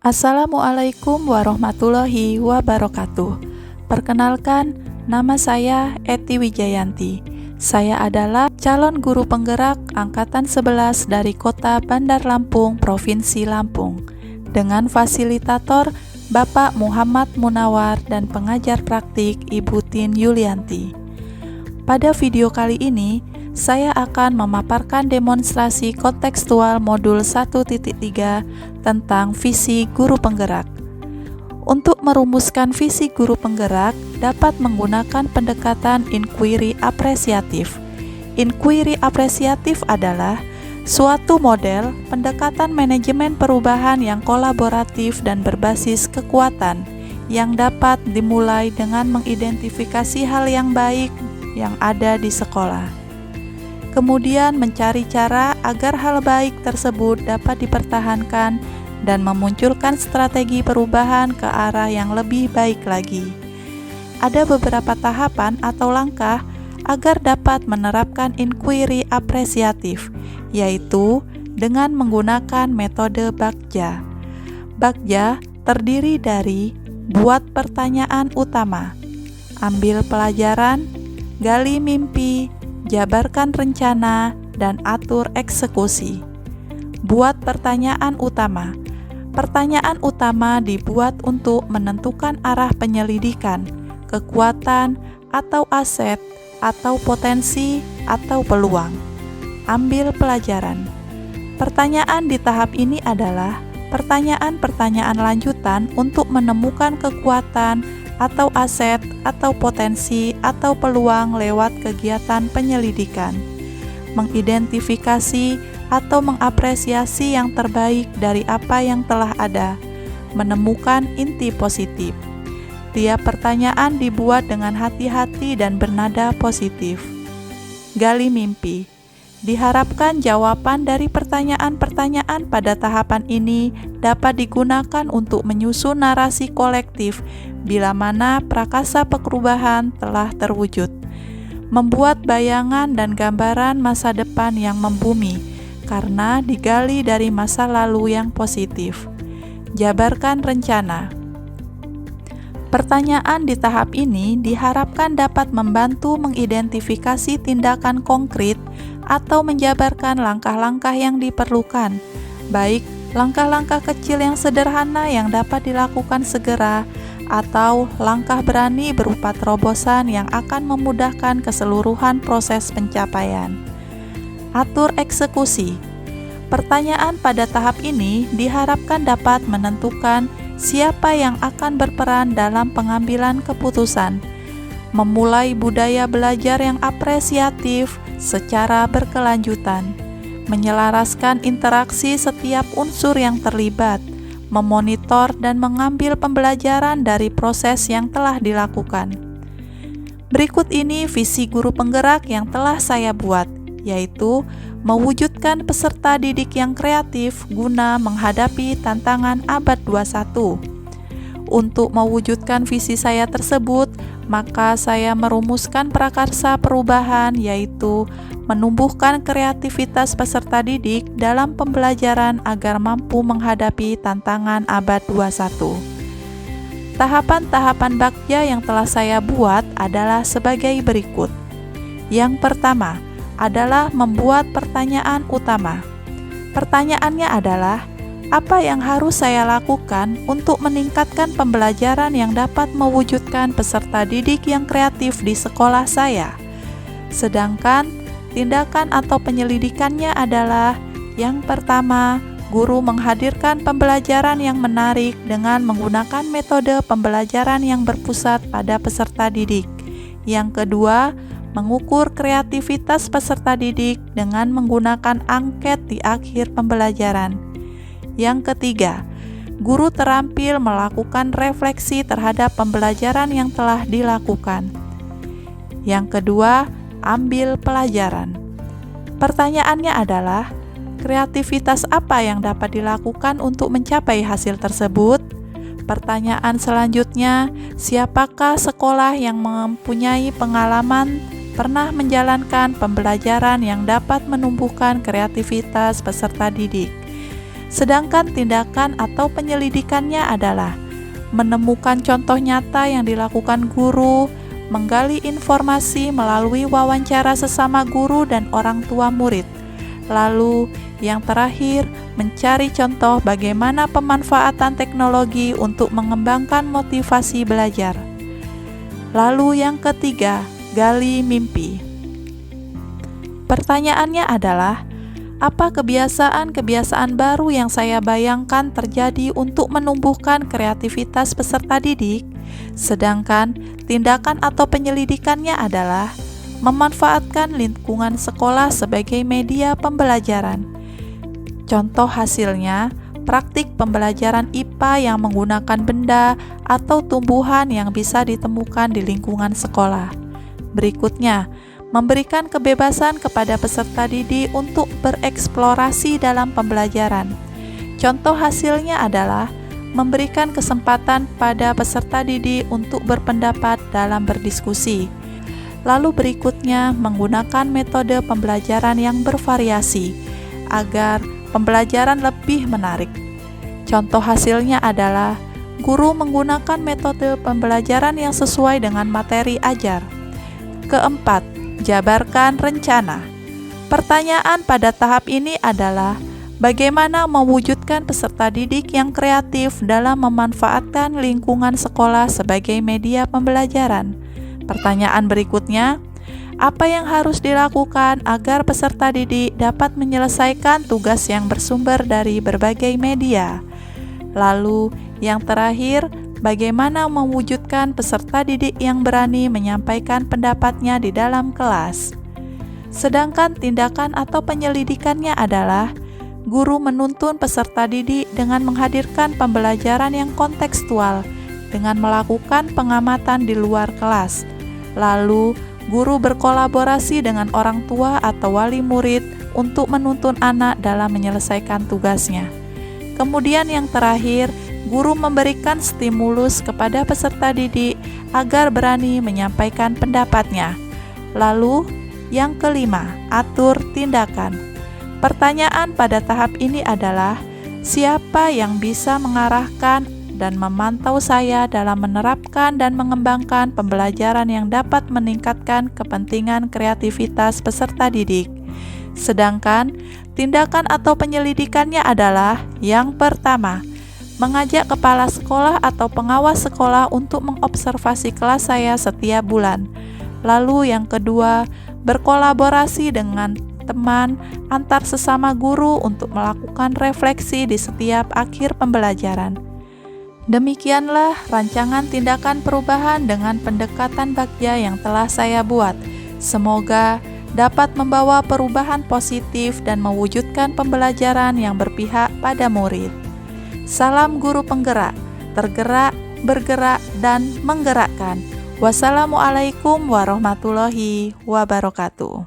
Assalamualaikum warahmatullahi wabarakatuh. Perkenalkan, nama saya Eti Wijayanti. Saya adalah calon guru penggerak Angkatan 11 dari Kota Bandar Lampung, Provinsi Lampung, dengan fasilitator Bapak Muhammad Munawar dan pengajar praktik Ibu Tin Yulianti. Pada video kali ini, saya akan memaparkan demonstrasi kontekstual modul 1.3 tentang visi guru penggerak. Untuk merumuskan visi guru penggerak, dapat menggunakan pendekatan inquiry apresiatif. Inquiry apresiatif adalah suatu model pendekatan manajemen perubahan yang kolaboratif dan berbasis kekuatan, yang dapat dimulai dengan mengidentifikasi hal yang baik yang ada di sekolah. Kemudian mencari cara agar hal baik tersebut dapat dipertahankan dan memunculkan strategi perubahan ke arah yang lebih baik lagi. Ada beberapa tahapan atau langkah agar dapat menerapkan inquiry apresiatif, yaitu dengan menggunakan metode Bagja. Bagja terdiri dari buat pertanyaan utama, ambil pelajaran, gali mimpi, jabarkan rencana, dan atur eksekusi. Buat pertanyaan utama. Pertanyaan utama dibuat untuk menentukan arah penyelidikan, kekuatan, atau aset, atau potensi, atau peluang. Ambil pelajaran. Pertanyaan di tahap ini adalah pertanyaan-pertanyaan lanjutan untuk menemukan kekuatan, atau aset, atau potensi, atau peluang lewat kegiatan penyelidikan, mengidentifikasi atau mengapresiasi yang terbaik dari apa yang telah ada, menemukan inti positif. Tiap pertanyaan dibuat dengan hati-hati dan bernada positif. Gali mimpi. Diharapkan jawaban dari pertanyaan-pertanyaan pada tahapan ini dapat digunakan untuk menyusun narasi kolektif bila mana prakasa perubahan telah terwujud. Membuat bayangan dan gambaran masa depan yang membumi karena digali dari masa lalu yang positif. Jabarkan rencana. Pertanyaan di tahap ini diharapkan dapat membantu mengidentifikasi tindakan konkret atau menjabarkan langkah-langkah yang diperlukan, baik langkah-langkah kecil yang sederhana yang dapat dilakukan segera, atau langkah berani berupa terobosan yang akan memudahkan keseluruhan proses pencapaian. Atur eksekusi. Pertanyaan pada tahap ini diharapkan dapat menentukan siapa yang akan berperan dalam pengambilan keputusan, memulai budaya belajar yang apresiatif secara berkelanjutan, menyelaraskan interaksi setiap unsur yang terlibat, memonitor dan mengambil pembelajaran dari proses yang telah dilakukan. Berikut ini visi guru penggerak yang telah saya buat, yaitu mewujudkan peserta didik yang kreatif guna menghadapi tantangan abad 21. Untuk mewujudkan visi saya tersebut, maka saya merumuskan prakarsa perubahan, yaitu menumbuhkan kreativitas peserta didik dalam pembelajaran agar mampu menghadapi tantangan abad 21. Tahapan-tahapan Bagja yang telah saya buat adalah sebagai berikut. Yang pertama adalah membuat pertanyaan utama. Pertanyaannya adalah, apa yang harus saya lakukan untuk meningkatkan pembelajaran yang dapat mewujudkan peserta didik yang kreatif di sekolah saya? Sedangkan tindakan atau penyelidikannya adalah, yang pertama, guru menghadirkan pembelajaran yang menarik dengan menggunakan metode pembelajaran yang berpusat pada peserta didik. Yang kedua, mengukur kreativitas peserta didik dengan menggunakan angket di akhir pembelajaran. Yang ketiga, guru terampil melakukan refleksi terhadap pembelajaran yang telah dilakukan. Yang kedua, ambil pelajaran. Pertanyaannya adalah, kreativitas apa yang dapat dilakukan untuk mencapai hasil tersebut? Pertanyaan selanjutnya, siapakah sekolah yang mempunyai pengalaman pernah menjalankan pembelajaran yang dapat menumbuhkan kreativitas peserta didik? Sedangkan tindakan atau penyelidikannya adalah menemukan contoh nyata yang dilakukan guru, menggali informasi melalui wawancara sesama guru dan orang tua murid. Lalu, yang terakhir, mencari contoh bagaimana pemanfaatan teknologi untuk mengembangkan motivasi belajar. Lalu yang ketiga, gali mimpi. Pertanyaannya adalah, apa kebiasaan-kebiasaan baru yang saya bayangkan terjadi untuk menumbuhkan kreativitas peserta didik? Sedangkan tindakan atau penyelidikannya adalah memanfaatkan lingkungan sekolah sebagai media pembelajaran. Contoh hasilnya, praktik pembelajaran IPA yang menggunakan benda atau tumbuhan yang bisa ditemukan di lingkungan sekolah. Berikutnya, memberikan kebebasan kepada peserta didik untuk bereksplorasi dalam pembelajaran. Contoh hasilnya adalah memberikan kesempatan pada peserta didik untuk berpendapat dalam berdiskusi. Lalu berikutnya, menggunakan metode pembelajaran yang bervariasi agar pembelajaran lebih menarik. Contoh hasilnya adalah guru menggunakan metode pembelajaran yang sesuai dengan materi ajar. Keempat, jabarkan rencana. Pertanyaan pada tahap ini adalah bagaimana mewujudkan peserta didik yang kreatif dalam memanfaatkan lingkungan sekolah sebagai media pembelajaran. Pertanyaan berikutnya, apa yang harus dilakukan agar peserta didik dapat menyelesaikan tugas yang bersumber dari berbagai media? Lalu, yang terakhir, bagaimana mewujudkan peserta didik yang berani menyampaikan pendapatnya di dalam kelas? Sedangkan tindakan atau penyelidikannya adalah guru menuntun peserta didik dengan menghadirkan pembelajaran yang kontekstual dengan melakukan pengamatan di luar kelas. Lalu, guru berkolaborasi dengan orang tua atau wali murid untuk menuntun anak dalam menyelesaikan tugasnya. Kemudian yang terakhir, guru memberikan stimulus kepada peserta didik agar berani menyampaikan pendapatnya. Lalu, yang kelima, atur tindakan. Pertanyaan pada tahap ini adalah, siapa yang bisa mengarahkan dan memantau saya dalam menerapkan dan mengembangkan pembelajaran yang dapat meningkatkan kepentingan kreativitas peserta didik? Sedangkan tindakan atau penyelidikannya adalah yang pertama, mengajak kepala sekolah atau pengawas sekolah untuk mengobservasi kelas saya setiap bulan. Lalu yang kedua, berkolaborasi dengan teman antar sesama guru untuk melakukan refleksi di setiap akhir pembelajaran. Demikianlah rancangan tindakan perubahan dengan pendekatan Bagja yang telah saya buat. Semoga dapat membawa perubahan positif dan mewujudkan pembelajaran yang berpihak pada murid. Salam guru penggerak, tergerak, bergerak, dan menggerakkan. Wassalamualaikum warahmatullahi wabarakatuh.